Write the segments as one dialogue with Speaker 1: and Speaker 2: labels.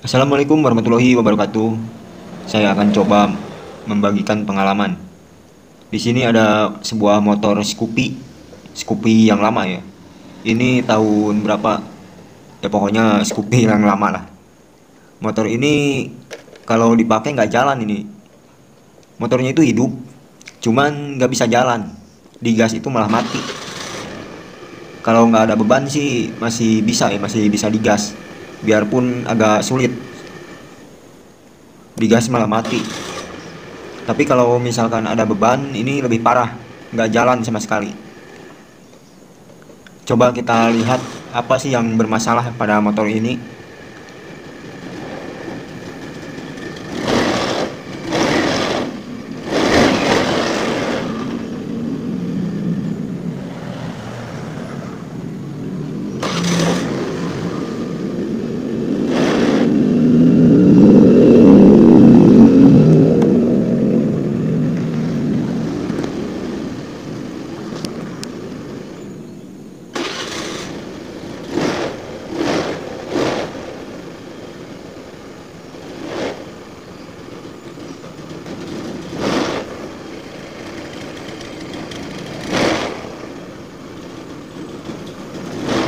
Speaker 1: Assalamualaikum warahmatullahi wabarakatuh. Saya akan coba membagikan pengalaman. Di sini ada sebuah motor Scoopy, Scoopy yang lama ya. Ini tahun berapa? Ya pokoknya Scoopy yang lama lah. Motor ini kalau dipakai nggak jalan ini. Motornya itu hidup, cuman nggak bisa jalan. Digas itu malah mati. Kalau nggak ada beban sih masih bisa ya, masih bisa digas. Biarpun agak sulit, digas malah mati. Tapi kalau misalkan ada beban, ini lebih parah, nggak jalan sama sekali. Coba kita lihat apa sih yang bermasalah pada motor ini.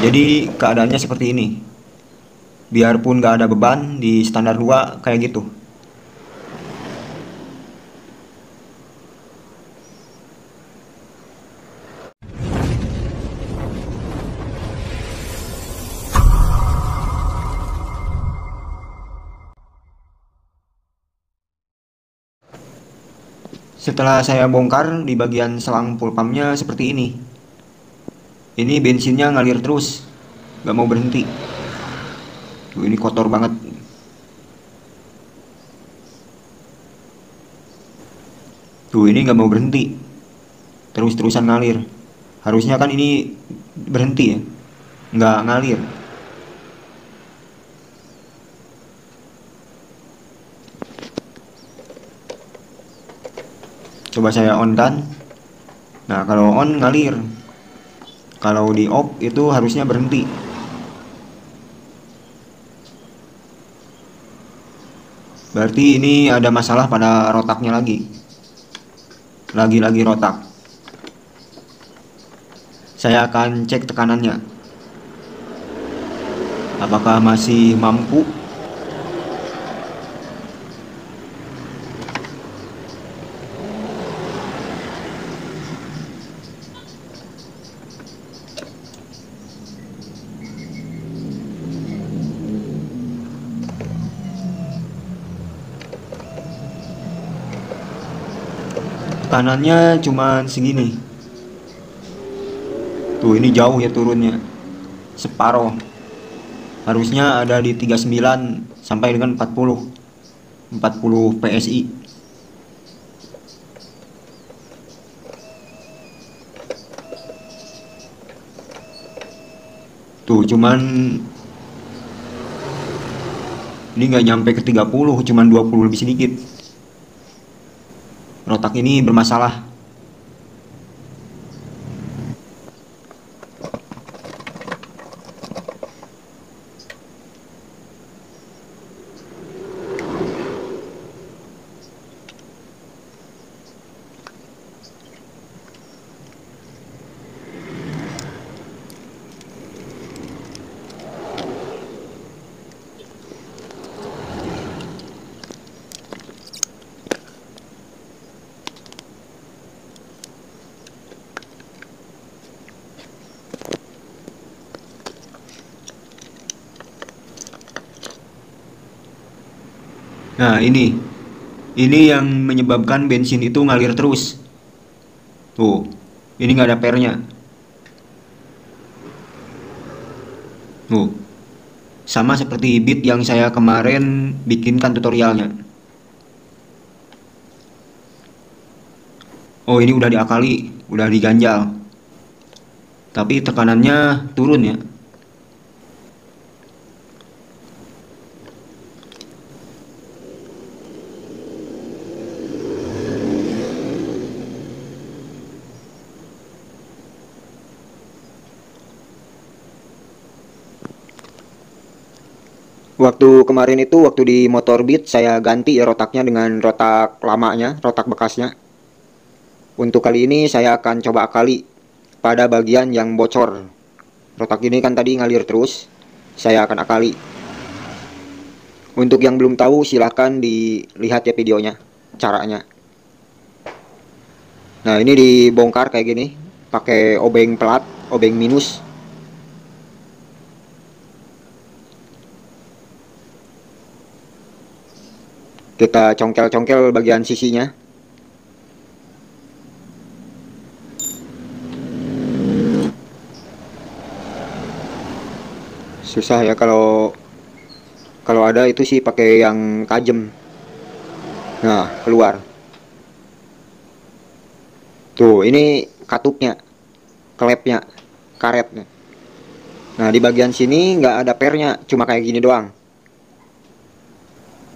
Speaker 1: Jadi keadaannya seperti ini. Biarpun nggak ada beban di standar 2 kayak gitu. Setelah saya bongkar di bagian selang full pumpnya seperti ini. Ini bensinnya ngalir terus, nggak mau berhenti. Tuh, ini kotor banget. Tuh ini nggak mau berhenti, terus-terusan ngalir. Harusnya kan ini berhenti ya, nggak ngalir. Coba saya on kan. Nah kalau on ngalir, kalau di off itu harusnya berhenti. Berarti ini ada masalah pada rotaknya lagi. Lagi-lagi rotak. Saya akan cek tekanannya. Apakah masih mampu? Tekanannya cuma segini. Tuh ini jauh ya turunnya. Separoh. Harusnya ada di 39 sampai dengan 40. 40 PSI. Tuh cuman ini nggak nyampe ke 30, cuman 20 lebih sedikit. Rotak ini bermasalah. Nah ini yang menyebabkan bensin itu ngalir terus. Tuh, ini nggak ada pernya. Tuh, sama seperti bit yang saya kemarin bikinkan tutorialnya. Oh ini udah diakali, udah diganjal. Tapi tekanannya turun ya. Waktu kemarin itu, waktu di motor Beat, saya ganti ya rotaknya dengan rotak lamanya, rotak bekasnya. Untuk kali ini saya akan coba akali pada bagian yang bocor. Rotak ini kan tadi ngalir terus, saya akan akali. Untuk yang belum tahu, silahkan dilihat ya videonya, caranya. Nah, ini dibongkar kayak gini, pakai obeng pelat, obeng minus. Kita congkel-congkel bagian sisinya. Susah ya kalau ada itu sih pakai yang tajam. Nah, keluar. Tuh, ini katupnya, klepnya, karetnya. Nah, di bagian sini nggak ada pernya, cuma kayak gini doang.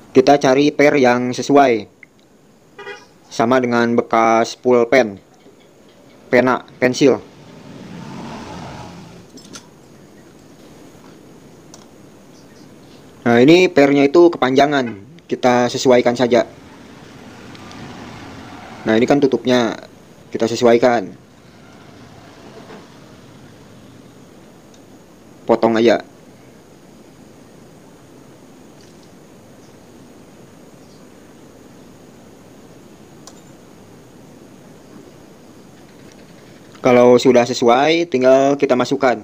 Speaker 1: Kita cari per yang sesuai. Sama dengan bekas pulpen, pena, pensil. Nah, ini pernya itu kepanjangan. Kita sesuaikan saja. Nah, ini kan tutupnya. Kita sesuaikan. Potong aja. Kalau sudah sesuai, tinggal kita masukkan.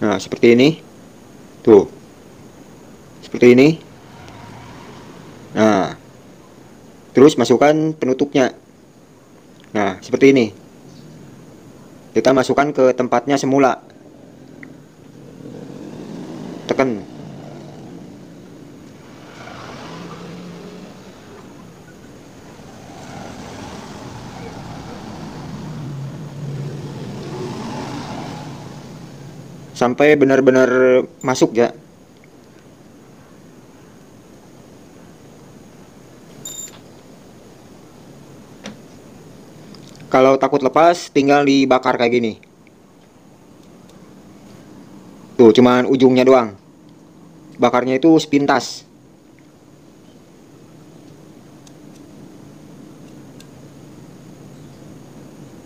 Speaker 1: Nah, seperti ini. Tuh. Seperti ini. Nah, terus masukkan penutupnya. Nah, seperti ini. Kita masukkan ke tempatnya semula. Tekan. Sampai benar-benar masuk ya. Kalau takut lepas, tinggal dibakar kayak gini. Tuh, cuman ujungnya doang. Bakarnya itu sepintas.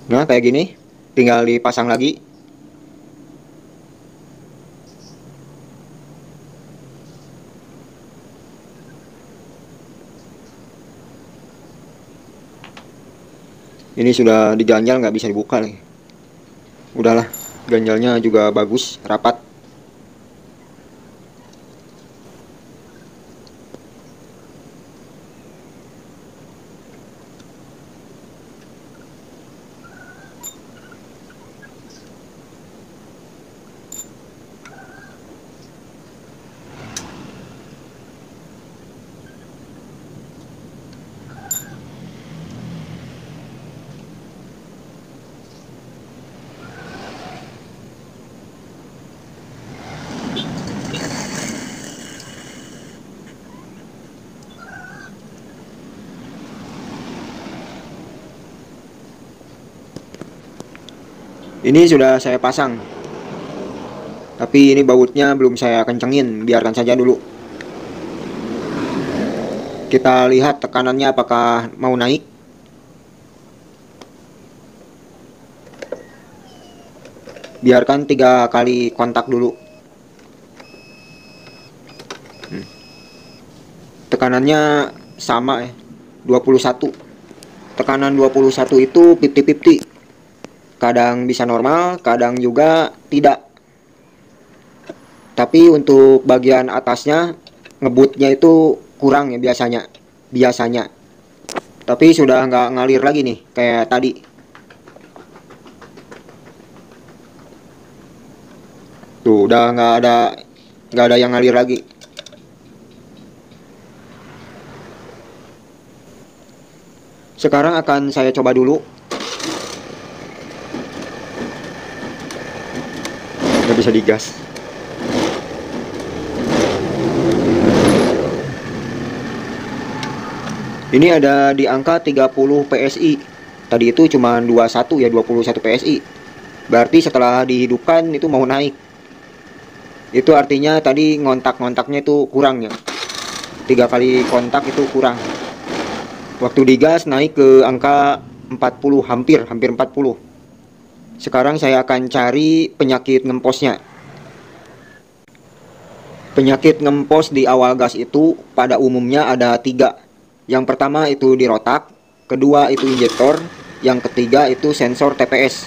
Speaker 1: Nah, kayak gini. Tinggal dipasang lagi. Ini sudah diganjal, nggak bisa dibuka nih. Udahlah, ganjalnya juga bagus, rapat. Ini sudah saya pasang. Tapi ini bautnya belum saya kencengin, biarkan saja dulu. Kita lihat tekanannya apakah mau naik. Biarkan 3 kali kontak dulu. Tekanannya sama ya, 21. Tekanan 21 itu 50-50. Kadang bisa normal, kadang juga tidak. Tapi untuk bagian atasnya ngebutnya itu kurang ya biasanya. Tapi sudah nggak ngalir lagi nih kayak tadi. Tuh udah nggak ada yang ngalir lagi. Sekarang akan saya coba dulu. Nggak bisa digas. Ini ada di angka 30 PSI. Tadi itu cuma 21 ya, 21 PSI. Berarti setelah dihidupkan itu mau naik. Itu artinya tadi ngontak-ngontaknya itu kurang ya. 3 kali kontak itu kurang. Waktu digas naik ke angka 40, hampir 40. Sekarang saya akan cari penyakit ngemposnya. Penyakit ngempos di awal gas itu pada umumnya ada 3. Yang pertama itu di rotak, kedua itu injektor, yang ketiga itu sensor TPS.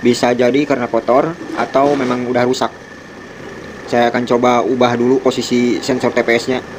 Speaker 1: Bisa jadi karena kotor atau memang udah rusak. Saya akan coba ubah dulu posisi sensor TPS-nya.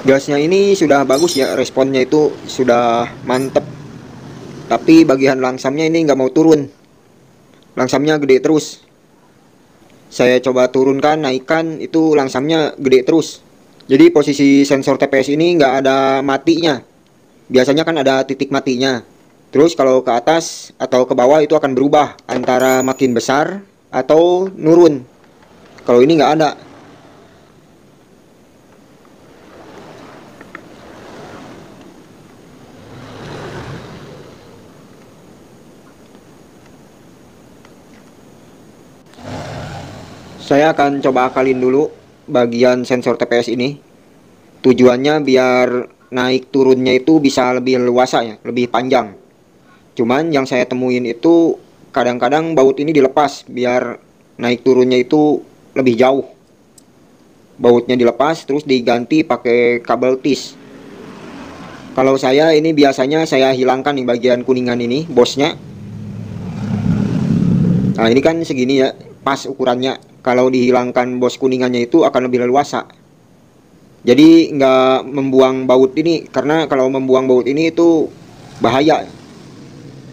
Speaker 1: Gasnya ini sudah bagus ya, responnya itu sudah mantep. Tapi bagian langsamnya ini nggak mau turun. Langsamnya gede terus. Saya coba turunkan, naikkan, itu langsamnya gede terus. Jadi posisi sensor TPS ini nggak ada matinya. Biasanya kan ada titik matinya. Terus kalau ke atas atau ke bawah itu akan berubah antara makin besar atau nurun. Kalau ini nggak ada. Saya akan coba akalin dulu bagian sensor TPS ini. Tujuannya biar naik turunnya itu bisa lebih leluasa ya, lebih panjang. Cuman yang saya temuin itu kadang-kadang baut ini dilepas biar naik turunnya itu lebih jauh. Bautnya dilepas terus diganti pakai kabel tis. Kalau saya ini biasanya saya hilangkan di bagian kuningan ini, bosnya. Nah ini kan segini ya, pas ukurannya. Kalau dihilangkan bos kuningannya itu akan lebih leluasa. Jadi nggak membuang baut ini, karena kalau membuang baut ini itu bahaya.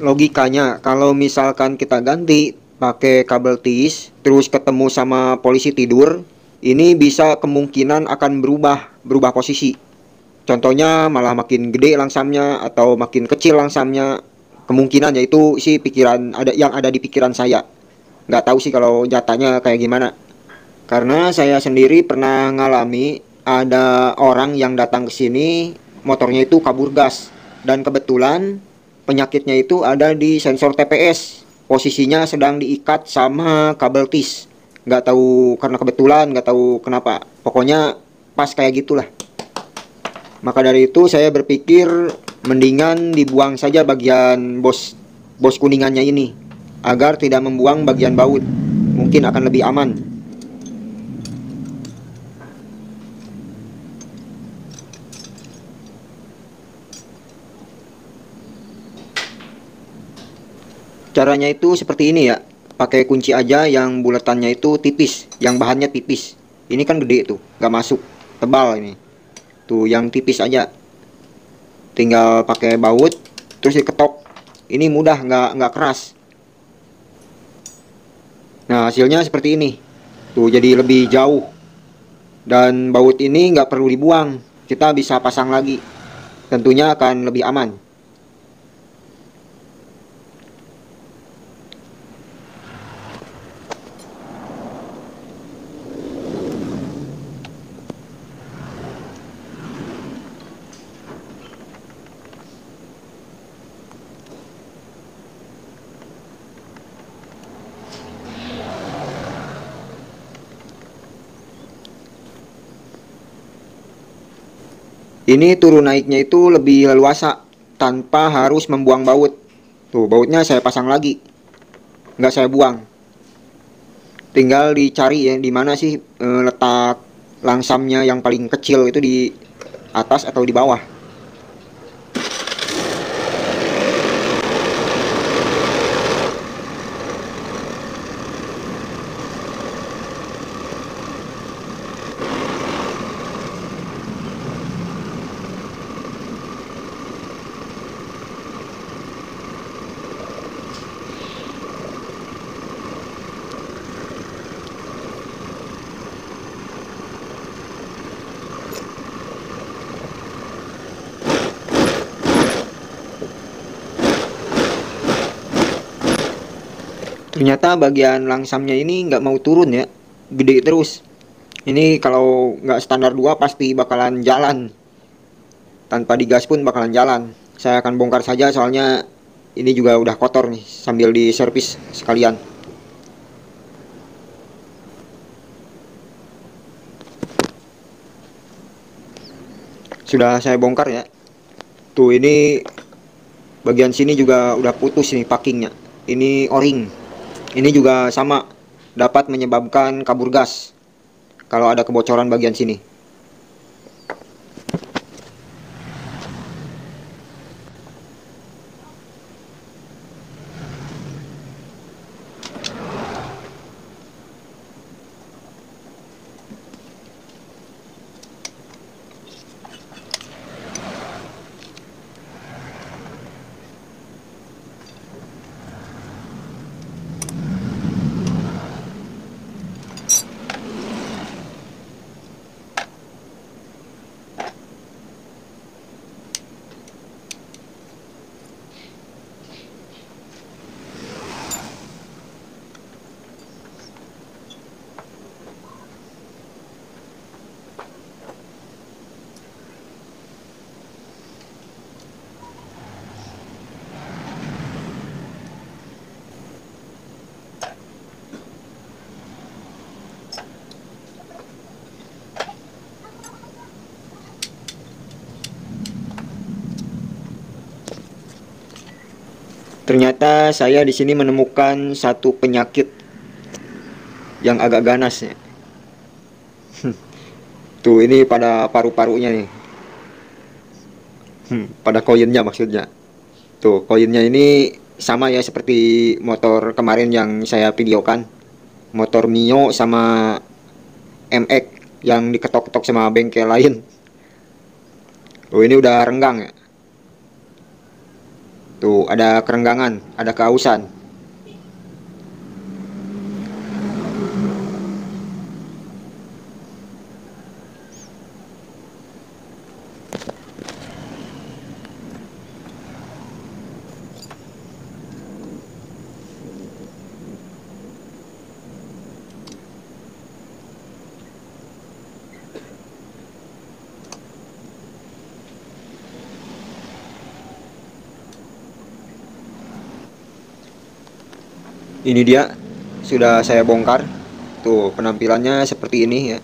Speaker 1: Logikanya kalau misalkan kita ganti pakai kabel tis, terus ketemu sama polisi tidur, ini bisa kemungkinan akan berubah posisi. Contohnya malah makin gede langsamnya atau makin kecil langsamnya. Kemungkinan yaitu sih pikiran ada di pikiran saya. Nggak tahu sih kalau jatahnya kayak gimana. Karena saya sendiri pernah ngalami ada orang yang datang ke sini, motornya itu kabur gas. Dan kebetulan penyakitnya itu ada di sensor TPS. Posisinya sedang diikat sama kabel tis. Nggak tahu karena kebetulan, nggak tahu kenapa. Pokoknya pas kayak gitulah. Maka dari itu saya berpikir mendingan dibuang saja bagian bos kuningannya ini, agar tidak membuang bagian baut. Mungkin akan lebih aman. Caranya itu seperti ini ya. Pakai kunci aja yang bulatannya itu tipis, yang bahannya tipis. Ini kan gede tuh, nggak masuk. Tebal ini. Tuh yang tipis aja. Tinggal pakai baut, terus diketok. Ini mudah, nggak keras. Nah hasilnya seperti ini. Tuh jadi lebih jauh. Dan baut ini nggak perlu dibuang. Kita bisa pasang lagi. Tentunya akan lebih aman. Ini turun naiknya itu lebih leluasa tanpa harus membuang baut. Tuh bautnya saya pasang lagi, nggak saya buang. Tinggal dicari ya di mana sih letak langsamnya yang paling kecil, itu di atas atau di bawah. Ternyata bagian langsamnya ini nggak mau turun ya, gede terus. Ini kalau nggak standar 2 pasti bakalan jalan, tanpa digas pun bakalan jalan. Saya akan bongkar saja soalnya ini juga udah kotor nih, sambil diservis sekalian. Sudah saya bongkar ya. Tuh, ini bagian sini juga udah putus nih packingnya. Ini O-ring. Ini juga sama, dapat menyebabkan kabur gas kalau ada kebocoran bagian sini. Ternyata saya di sini menemukan satu penyakit yang agak ganas ya. Tuh, ini pada paru-parunya nih. Pada koinnya maksudnya. Tuh, koinnya ini sama ya seperti motor kemarin yang saya videokan. Motor Mio sama MX yang diketok-ketok sama bengkel lain. Tuh, ini udah renggang ya. Tuh, ada kerenggangan, ada keausan. Ini dia, sudah saya bongkar. Tuh, penampilannya seperti ini ya.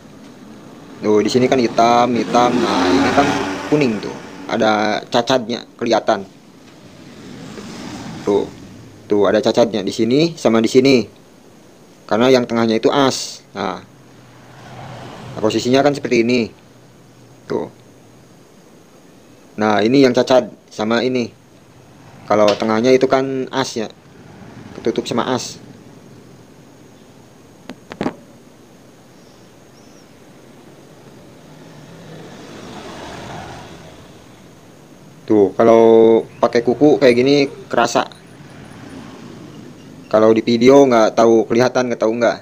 Speaker 1: Tuh, di sini kan hitam, hitam. Nah, ini kan kuning tuh. Ada cacatnya kelihatan. Tuh. Tuh, ada cacatnya di sini sama di sini. Karena yang tengahnya itu as. Nah, posisinya kan seperti ini. Tuh. Nah, ini yang cacat sama ini. Kalau tengahnya itu kan as ya. Ketutup sama as. Tuh, kalau pakai kuku kayak gini kerasa. Kalau di video nggak tahu kelihatan, nggak tahu nggak.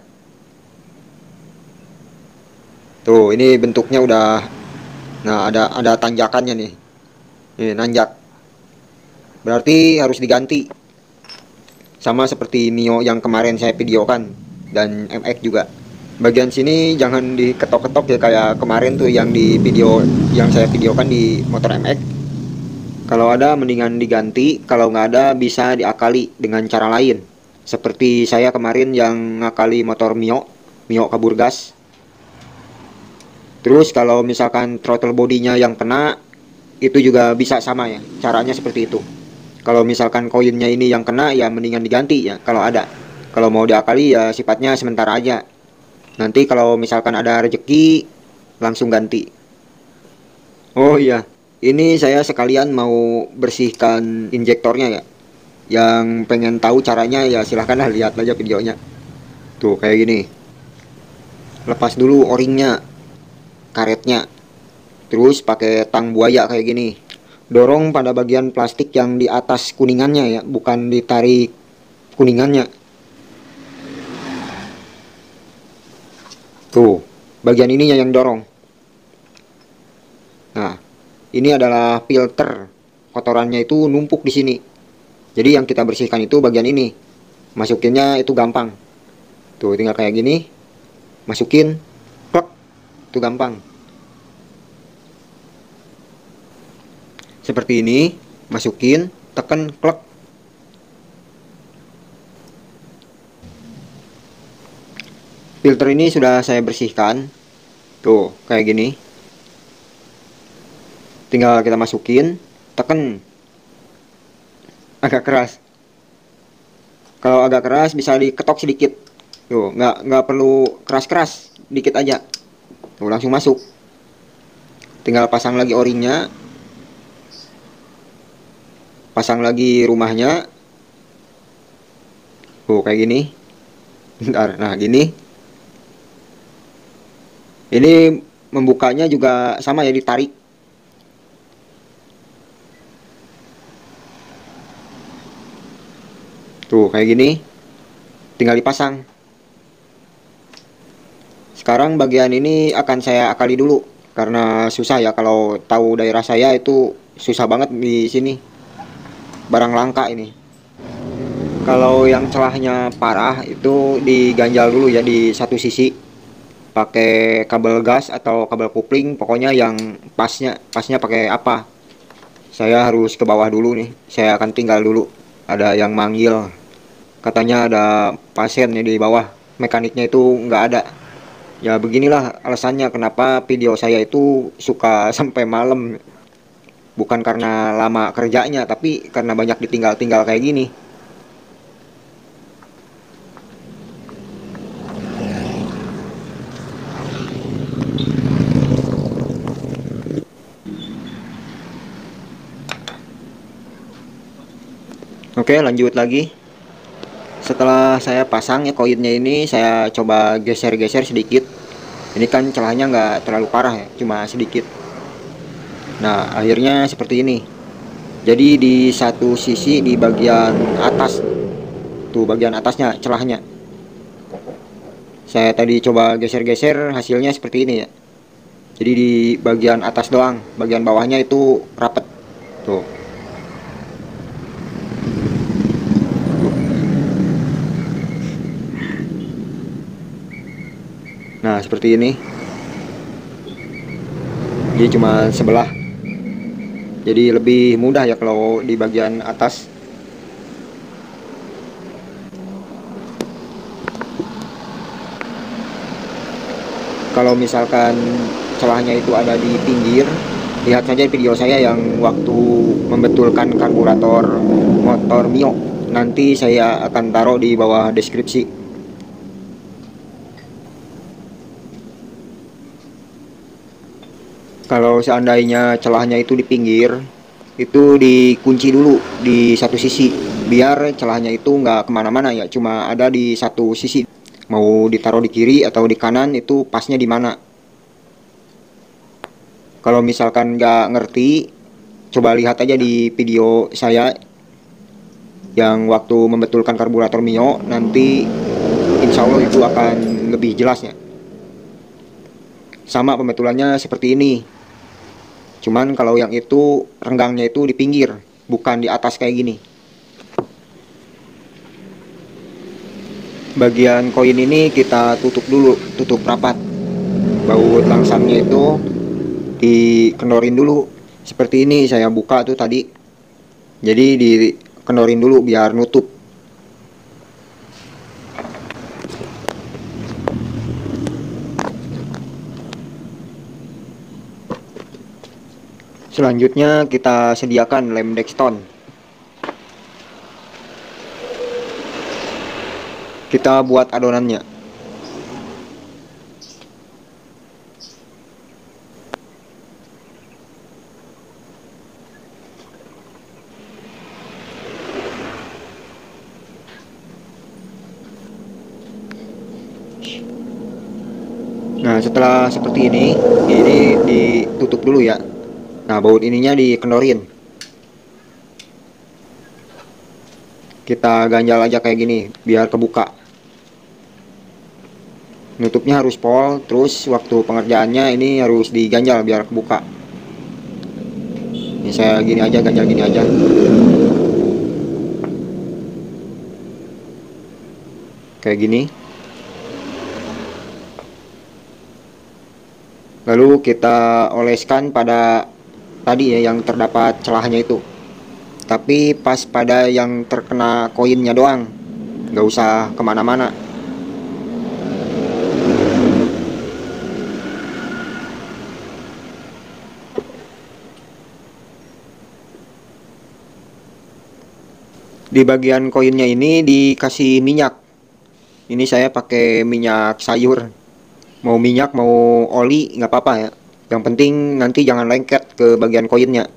Speaker 1: Tuh, ini bentuknya udah, nah ada tanjakannya nih. Ini nanjak. Berarti harus diganti. Sama seperti Mio yang kemarin saya videokan dan MX juga. Bagian sini jangan diketok-ketok ya kayak kemarin tuh yang di video yang saya videokan di motor MX. Kalau ada mendingan diganti, kalau nggak ada bisa diakali dengan cara lain. Seperti saya kemarin yang ngakali motor Mio kabur gas. Terus kalau misalkan throttle bodinya yang kena, itu juga bisa sama ya, caranya seperti itu. Kalau misalkan koinnya ini yang kena, ya mendingan diganti ya kalau ada. Kalau mau diakali ya sifatnya sementara aja. Nanti kalau misalkan ada rezeki, langsung ganti. Oh iya, ini saya sekalian mau bersihkan injektornya ya. Yang pengen tahu caranya ya silahkanlah lihat aja videonya. Tuh, kayak gini. Lepas dulu o-ringnya, karetnya. Terus pakai tang buaya kayak gini. Dorong pada bagian plastik yang di atas kuningannya ya, bukan ditarik kuningannya. Tuh, bagian ininya yang dorong. Nah, ini adalah filter. Kotorannya itu numpuk di sini. Jadi yang kita bersihkan itu bagian ini. Masukinnya itu gampang. Tuh tinggal kayak gini, masukin, plek, itu gampang. Seperti ini, masukin, tekan, plek. Filter ini sudah saya bersihkan. Tuh, kayak gini. Tinggal kita masukin, tekan. Agak keras. Kalau agak keras bisa diketok sedikit. Tuh, nggak perlu keras-keras, dikit aja. Tuh, langsung masuk. Tinggal pasang lagi o-ringnya. Pasang lagi rumahnya. Tuh, kayak gini. Bentar, nah gini. Ini membukanya juga sama ya, ditarik. Tuh, kayak gini. Tinggal dipasang. Sekarang bagian ini akan saya akali dulu. Karena susah ya, kalau tahu daerah saya itu susah banget di sini. Barang langka ini. Kalau yang celahnya parah itu diganjal dulu ya di satu sisi. Pakai kabel gas atau kabel kopling, pokoknya yang pasnya pakai apa. Saya harus ke bawah dulu nih. Saya akan tinggal dulu. Ada yang manggil. Katanya ada pasien di bawah. Mekaniknya itu nggak ada. Ya beginilah alasannya kenapa video saya itu suka sampai malam. Bukan karena lama kerjanya, tapi karena banyak ditinggal-tinggal kayak gini. Oke, lanjut lagi. Setelah saya pasang ya koinnya ini, saya coba geser-geser sedikit. Ini kan celahnya nggak terlalu parah ya, cuma sedikit. Nah, akhirnya seperti ini. Jadi di satu sisi di bagian atas, tuh bagian atasnya celahnya. Saya tadi coba geser-geser, hasilnya seperti ini ya. Jadi di bagian atas doang, bagian bawahnya itu rapet. Tuh. Nah, seperti ini. Jadi cuma sebelah. Jadi lebih mudah ya kalau di bagian atas. Kalau misalkan celahnya itu ada di pinggir, lihat saja video saya yang waktu membetulkan karburator motor Mio. Nanti saya akan taruh di bawah deskripsi. Kalau seandainya celahnya itu di pinggir, itu dikunci dulu di satu sisi, biar celahnya itu nggak kemana-mana ya, cuma ada di satu sisi. Mau ditaruh di kiri atau di kanan itu pasnya di mana. Kalau misalkan nggak ngerti, coba lihat aja di video saya yang waktu membetulkan karburator Mio. Nanti insya Allah itu akan lebih jelasnya. Sama pembetulannya seperti ini. Cuman kalau yang itu renggangnya itu di pinggir, bukan di atas kayak gini. Bagian koin ini kita tutup dulu, tutup rapat. Baut langsangnya itu dikendorin dulu. Seperti ini saya buka tuh tadi. Jadi dikendorin dulu biar nutup. Selanjutnya kita sediakan lem Dexton. Kita buat adonannya. Nah, setelah seperti ini ditutup dulu ya. Nah, baut ininya dikendorin. Kita ganjal aja kayak gini biar kebuka. Nutupnya harus pol, terus waktu pengerjaannya ini harus diganjal biar kebuka. Ini saya gini aja, ganjal gini aja. kayak gini. Lalu kita oleskan pada tadi ya yang terdapat celahnya itu. Tapi pas pada yang terkena koinnya doang, nggak usah kemana-mana. Di bagian koinnya ini dikasih minyak. Ini saya pakai minyak sayur. Mau minyak mau oli nggak apa-apa ya. Yang penting nanti jangan lengket ke bagian koinnya.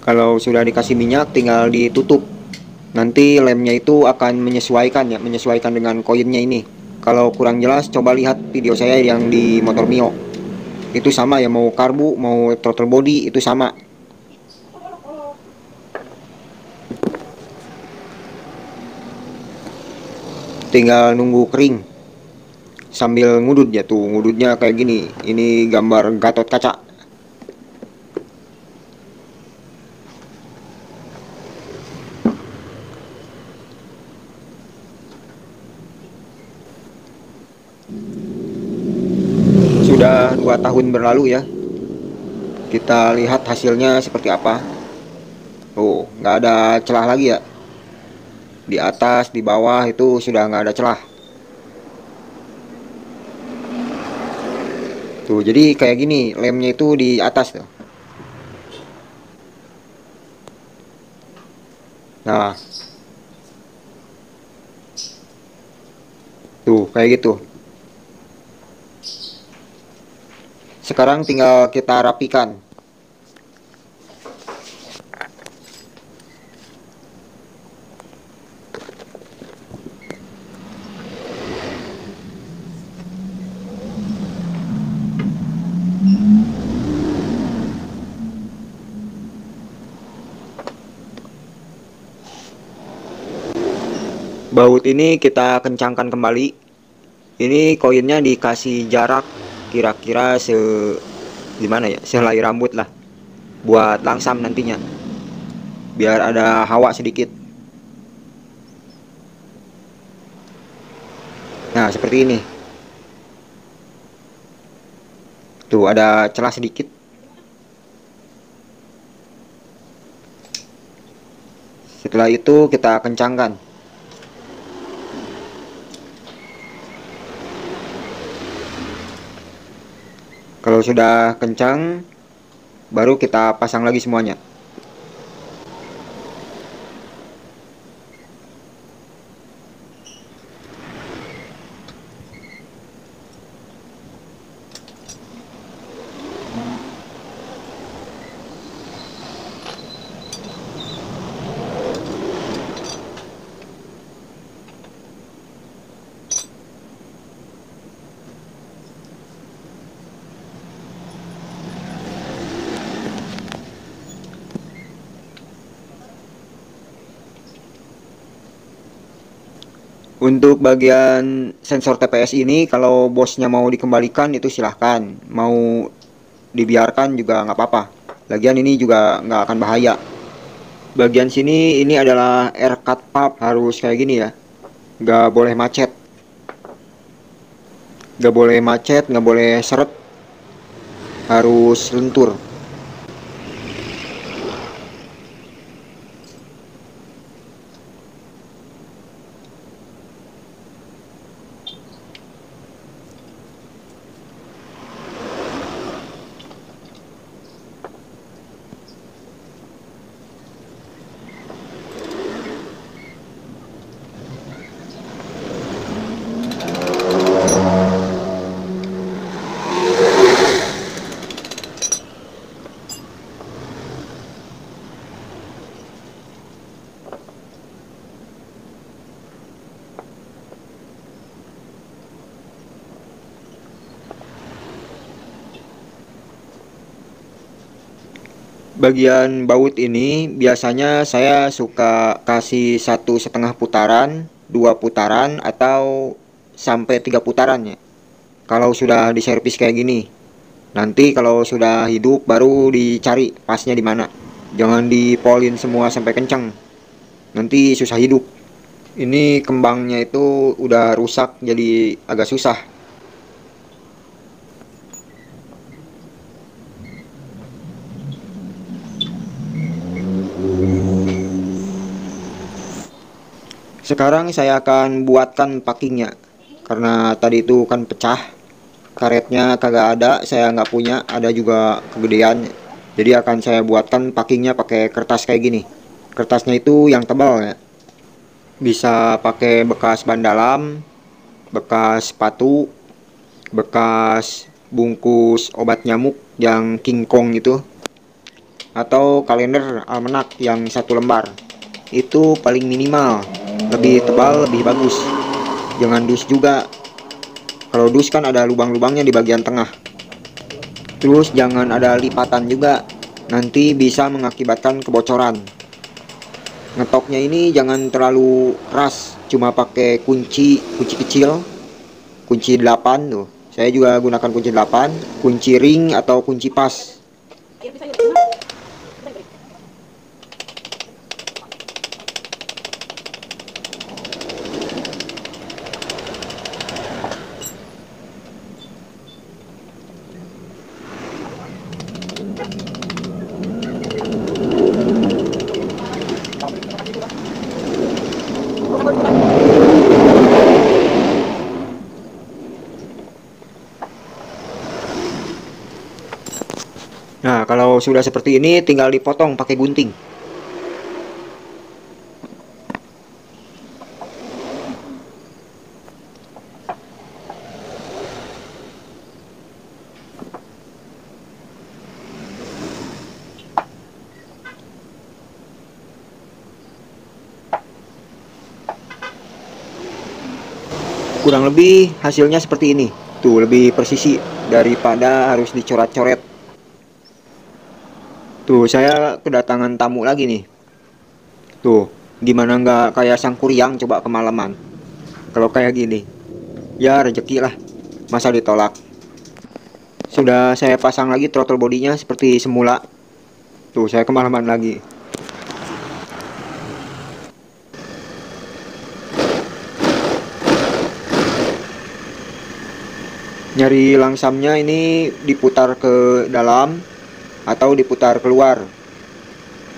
Speaker 1: Kalau sudah dikasih minyak tinggal ditutup. Nanti lemnya itu akan menyesuaikan ya, menyesuaikan dengan koinnya ini. Kalau kurang jelas coba lihat video saya yang di motor Mio. Itu sama ya, mau karbu mau throttle body itu sama. Tinggal nunggu kering sambil ngudut ya, tuh ngudutnya kayak gini. Ini gambar Gatot Kaca. Sudah 2 tahun berlalu ya. Kita lihat hasilnya seperti apa. Tuh nggak ada celah lagi ya. Di atas di bawah itu sudah nggak ada celah. Tuh jadi kayak gini lemnya itu di atas tuh. Nah tuh kayak gitu. Sekarang tinggal kita rapikan. Baut ini kita kencangkan kembali. Ini koinnya dikasih jarak kira-kira gimana ya, sehelai rambut lah, buat langsam nantinya, biar ada hawa sedikit. Nah seperti ini. Tuh ada celah sedikit. Setelah itu kita kencangkan. Kalau sudah kencang, baru kita pasang lagi semuanya. Untuk bagian sensor TPS ini, kalau bosnya mau dikembalikan itu silahkan. Mau dibiarkan juga nggak apa-apa. Lagian ini juga nggak akan bahaya. Bagian sini ini adalah air cut pump, harus kayak gini ya. Nggak boleh macet. Nggak boleh macet, nggak boleh seret. Harus lentur. Bagian baut ini biasanya saya suka kasih 1,5 putaran, 2 putaran, atau sampai 3 putaran ya. Kalau sudah diservis kayak gini, nanti kalau sudah hidup baru dicari pasnya di mana. Jangan dipolin semua sampai kencang, nanti susah hidup. Ini kembangnya itu udah rusak jadi agak susah. Sekarang saya akan buatkan packingnya. Karena tadi itu kan pecah, karetnya kagak ada, saya nggak punya, ada juga kegedean. Jadi akan saya buatkan packingnya pakai kertas kayak gini. Kertasnya itu yang tebal ya. Bisa pakai bekas ban dalam, bekas sepatu, bekas bungkus obat nyamuk yang King Kong itu, atau kalender almanak yang satu lembar. Itu paling minimal, lebih tebal lebih bagus. Jangan dus juga. Kalau dus kan ada lubang-lubangnya di bagian tengah. Terus jangan ada lipatan juga, nanti bisa mengakibatkan kebocoran. Ngetoknya ini jangan terlalu keras, cuma pakai kunci kunci kecil, kunci 8 tuh. Saya juga gunakan kunci 8, kunci ring atau kunci pas. Nah, kalau sudah seperti ini tinggal dipotong pakai gunting. Kurang lebih hasilnya seperti ini. Tuh, lebih presisi daripada harus dicoret-coret. Tuh, saya kedatangan tamu lagi nih. Tuh, gimana nggak kayak sang kuryang coba kemalaman. Kalau kayak gini, ya rezeki lah. Masa ditolak. Sudah saya pasang lagi throttle bodinya seperti semula. Tuh, saya kemalaman lagi. Nyari langsamnya ini diputar ke dalam atau diputar keluar.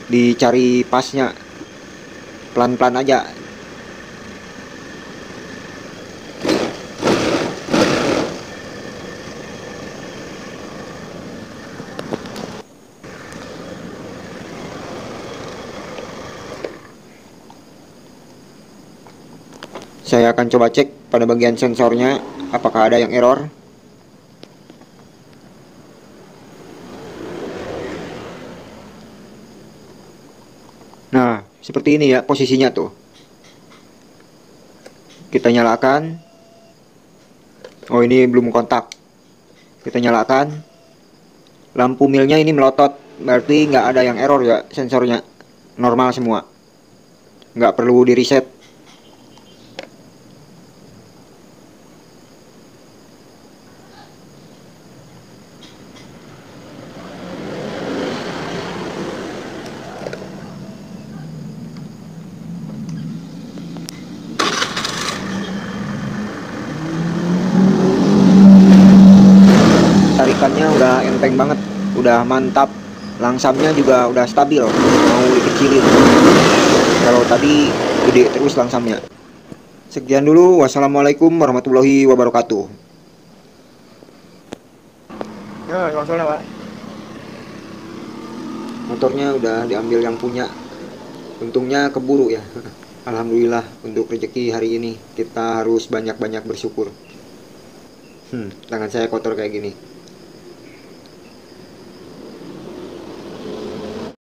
Speaker 1: Dicari pasnya. Pelan-pelan aja. Saya akan coba cek pada bagian sensornya apakah ada yang error. Nah, seperti ini ya posisinya tuh. Kita nyalakan. Oh, ini belum kontak. Kita nyalakan. Lampu milnya ini melotot. Berarti nggak ada yang error ya sensornya. Normal semua. Nggak perlu di reset. Tarikannya udah enteng banget. Udah mantap. Langsamnya juga udah stabil. Mau dikecilin. Kalau tadi gede terus langsamnya. Sekian dulu. Wassalamualaikum warahmatullahi wabarakatuh.
Speaker 2: Ya, masalah Pak.
Speaker 1: Motornya udah diambil yang punya. Untungnya keburu ya. Alhamdulillah untuk rezeki hari ini kita harus banyak-banyak bersyukur. Tangan saya kotor kayak gini.